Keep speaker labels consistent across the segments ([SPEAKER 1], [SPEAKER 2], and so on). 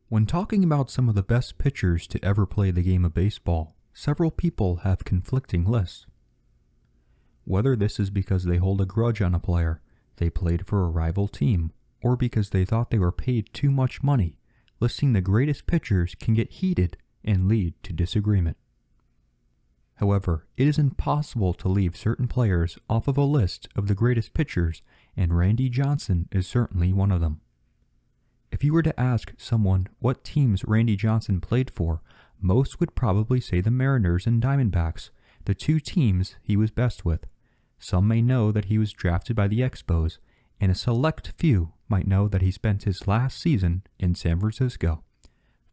[SPEAKER 1] When talking about some of the best pitchers to ever play the game of baseball, several people have conflicting lists. Whether this is because they hold a grudge on a player, they played for a rival team, or because they thought they were paid too much money, listing the greatest pitchers can get heated and lead to disagreement. However, it is impossible to leave certain players off of a list of the greatest pitchers, and Randy Johnson is certainly one of them. If you were to ask someone what teams Randy Johnson played for, most would probably say the Mariners and Diamondbacks, the two teams he was best with. Some may know that he was drafted by the Expos, and a select few might know that he spent his last season in San Francisco.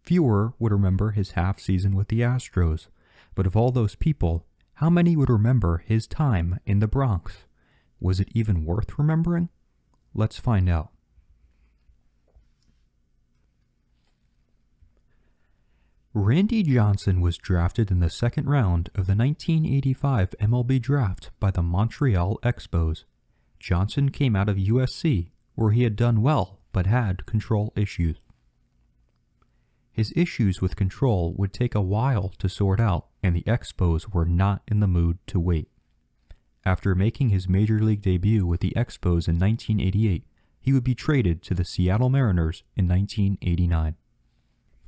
[SPEAKER 1] Fewer would remember his half season with the Astros, but of all those people, how many would remember his time in the Bronx? Was it even worth remembering? Let's find out. Randy Johnson was drafted in the second round of the 1985 MLB draft by the Montreal Expos. Johnson came out of USC, where he had done well but had control issues. His issues with control would take a while to sort out, and the Expos were not in the mood to wait. After making his major league debut with the Expos in 1988, he would be traded to the Seattle Mariners in 1989.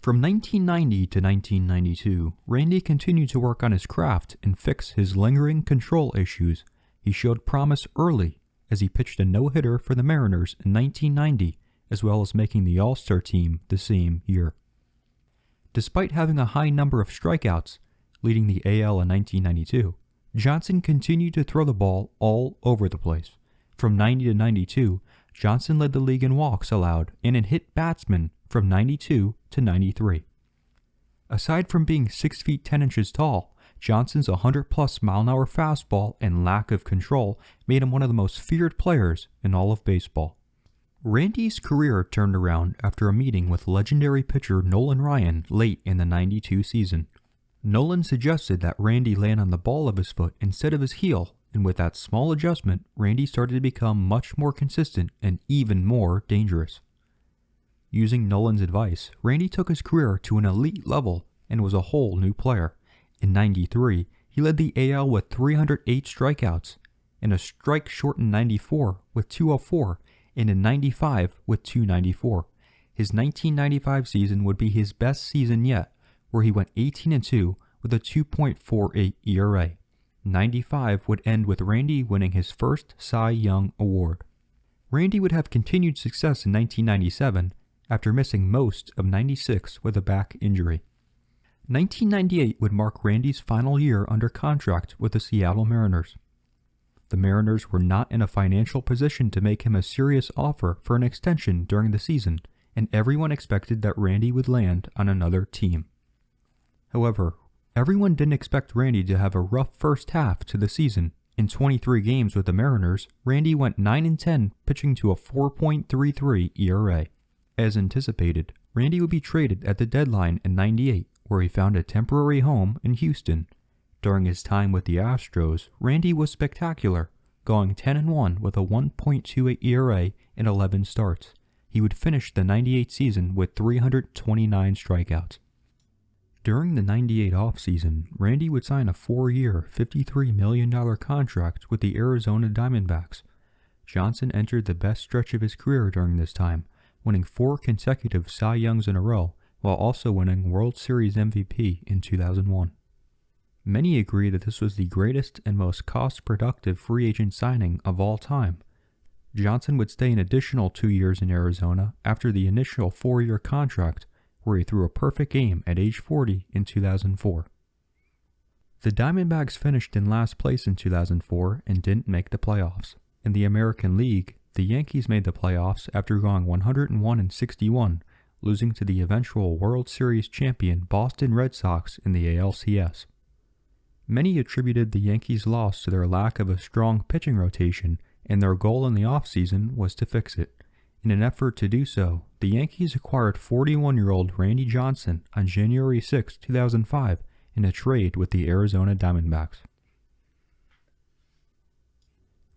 [SPEAKER 1] From 1990 to 1992, Randy continued to work on his craft and fix his lingering control issues. He showed promise early as he pitched a no-hitter for the Mariners in 1990, as well as making the All-Star team the same year. Despite having a high number of strikeouts, leading the AL in 1992, Johnson continued to throw the ball all over the place. From 90 to 92, Johnson led the league in walks allowed and in hit batsmen from 92 to 93. Aside from being 6 feet 10 inches tall, Johnson's 100-plus mile-an-hour fastball and lack of control made him one of the most feared players in all of baseball. Randy's career turned around after a meeting with legendary pitcher Nolan Ryan late in the 92 season. Nolan suggested that Randy land on the ball of his foot instead of his heel, and with that small adjustment, Randy started to become much more consistent and even more dangerous. Using Nolan's advice, Randy took his career to an elite level and was a whole new player. In 93, he led the AL with 308 strikeouts, in a strike-shortened 94 with 204, and in 95 with 294. His 1995 season would be his best season yet, where he went 18-2 with a 2.48 ERA. 95 would end with Randy winning his first Cy Young Award. Randy would have continued success in 1997 after missing most of 96 with a back injury. 1998 would mark Randy's final year under contract with the Seattle Mariners. The Mariners were not in a financial position to make him a serious offer for an extension during the season, and everyone expected that Randy would land on another team. However, everyone didn't expect Randy to have a rough first half to the season. In 23 games with the Mariners, Randy went 9-10, pitching to a 4.33 ERA. As anticipated, Randy would be traded at the deadline in 98, where he found a temporary home in Houston. During his time with the Astros, Randy was spectacular, going 10-1 with a 1.28 ERA in 11 starts. He would finish the 98 season with 329 strikeouts. During the 98 offseason, Randy would sign a 4-year, $53 million contract with the Arizona Diamondbacks. Johnson entered the best stretch of his career during this time, winning 4 consecutive Cy Youngs in a row, while also winning World Series MVP in 2001. Many agree that this was the greatest and most cost-productive free agent signing of all time. Johnson would stay an additional 2 years in Arizona after the initial 4-year contract, where he threw a perfect game at age 40 in 2004. The Diamondbacks finished in last place in 2004 and didn't make the playoffs. In the American League, the Yankees made the playoffs after going 101-61, losing to the eventual World Series champion Boston Red Sox in the ALCS. Many attributed the Yankees' loss to their lack of a strong pitching rotation, and their goal in the offseason was to fix it. In an effort to do so, the Yankees acquired 41-year-old Randy Johnson on January 6, 2005, in a trade with the Arizona Diamondbacks.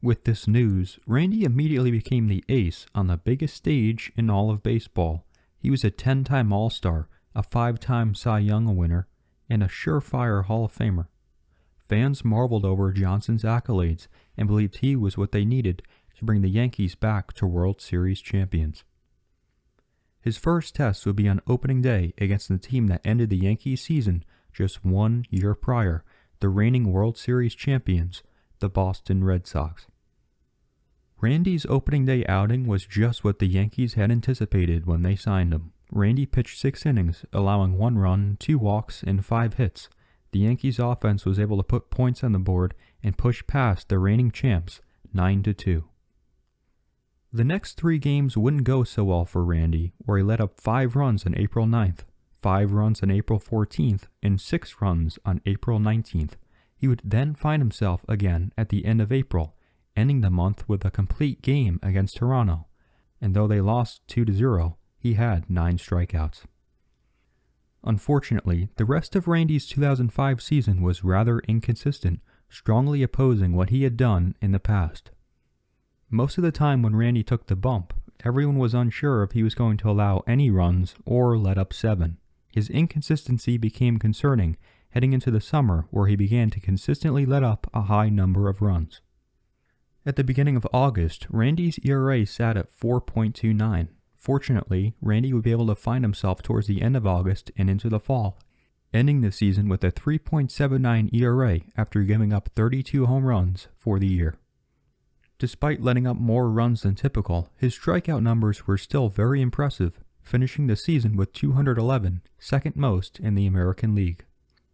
[SPEAKER 1] With this news, Randy immediately became the ace on the biggest stage in all of baseball. He He was a 10-time All-Star, a 5-time Cy Young winner, and a surefire Hall of Famer. Fans marveled over Johnson's accolades and believed he was what they needed to bring the Yankees back to World Series champions. His first test would be on opening day against the team that ended the Yankees season just 1 year prior, the reigning World Series champions, the Boston Red Sox. Randy's opening day outing was just what the Yankees had anticipated when they signed him. Randy pitched 6 innings, allowing 1 run, 2 walks, and 5 hits. The Yankees' offense was able to put points on the board and push past the reigning champs 9-2. The next 3 games wouldn't go so well for Randy, where he let up 5 runs on April 9th, 5 runs on April 14th, and 6 runs on April 19th. He would then find himself again at the end of April, ending the month with a complete game against Toronto, and though they lost 2-0, he had 9 strikeouts. Unfortunately, the rest of Randy's 2005 season was rather inconsistent, strongly opposing what he had done in the past. Most of the time when Randy took the bump, everyone was unsure if he was going to allow any runs or let up 7. His inconsistency became concerning heading into the summer, where he began to consistently let up a high number of runs. At the beginning of August, Randy's ERA sat at 4.29. Fortunately, Randy would be able to find himself towards the end of August and into the fall, ending the season with a 3.79 ERA after giving up 32 home runs for the year. Despite letting up more runs than typical, his strikeout numbers were still very impressive, finishing the season with 211, second most in the American League.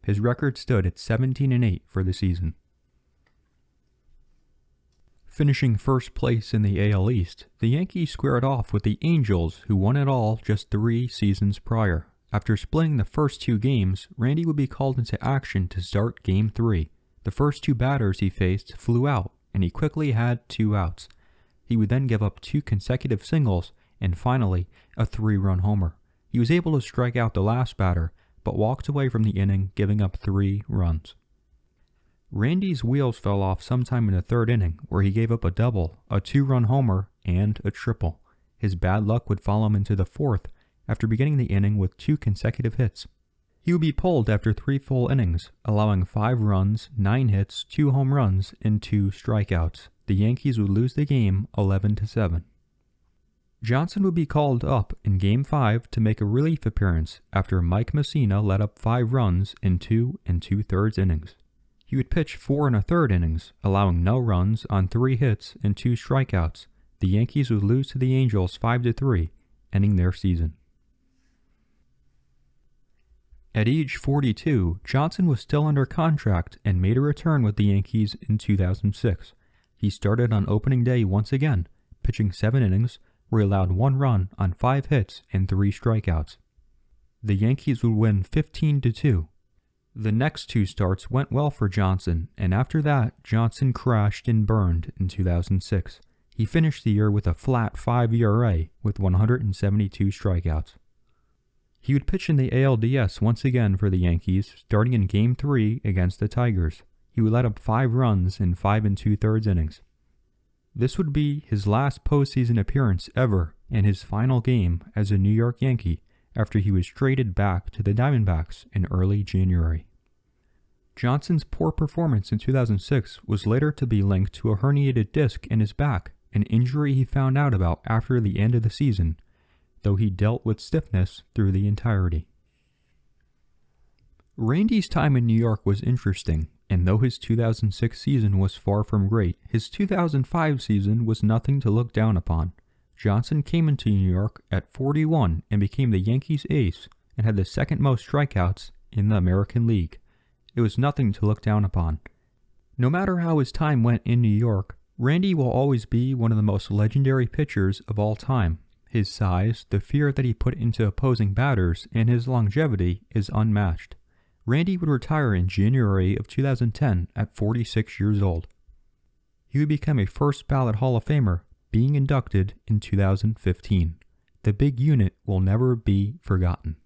[SPEAKER 1] His record stood at 17-8 for the season. Finishing first place in the AL East, the Yankees squared off with the Angels, who won it all just 3 seasons prior. After splitting the first 2 games, Randy would be called into action to start Game 3. The first 2 batters he faced flew out, and he quickly had 2 outs. He would then give up 2 consecutive singles, and finally, a 3-run homer. He was able to strike out the last batter, but walked away from the inning, giving up 3 runs. Randy's wheels fell off sometime in the 3rd inning, where he gave up a double, a 2-run homer, and a triple. His bad luck would follow him into the 4th, after beginning the inning with 2 consecutive hits. He would be pulled after 3 full innings, allowing 5 runs, 9 hits, 2 home runs, and 2 strikeouts. The Yankees would lose the game 11-7. Johnson would be called up in Game 5 to make a relief appearance after Mike Mussina let up 5 runs in 2 2/3 innings. He would pitch 4 1/3 innings, allowing no runs on 3 hits and 2 strikeouts. The Yankees would lose to the Angels 5-3, ending their season. At age 42, Johnson was still under contract and made a return with the Yankees in 2006. He started on opening day once again, pitching 7 innings, where he allowed 1 run on 5 hits and 3 strikeouts. The Yankees would win 15-2. The next 2 starts went well for Johnson, and after that, Johnson crashed and burned in 2006. He finished the year with a flat 5 ERA with 172 strikeouts. He would pitch in the ALDS once again for the Yankees, starting in Game 3 against the Tigers. He would let up 5 runs in 5 2/3 innings. This would be his last postseason appearance ever and his final game as a New York Yankee after he was traded back to the Diamondbacks in early January. Johnson's poor performance in 2006 was later to be linked to a herniated disc in his back, an injury he found out about after the end of the season, though he dealt with stiffness through the entirety. Randy's time in New York was interesting, and though his 2006 season was far from great, his 2005 season was nothing to look down upon. Johnson came into New York at 41 and became the Yankees' ace and had the second most strikeouts in the American League. It was nothing to look down upon. No matter how his time went in New York, Randy will always be one of the most legendary pitchers of all time. His size, the fear that he put into opposing batters, and his longevity is unmatched. Randy would retire in January of 2010 at 46 years old. He would become a first-ballot Hall of Famer, being inducted in 2015. The big unit will never be forgotten.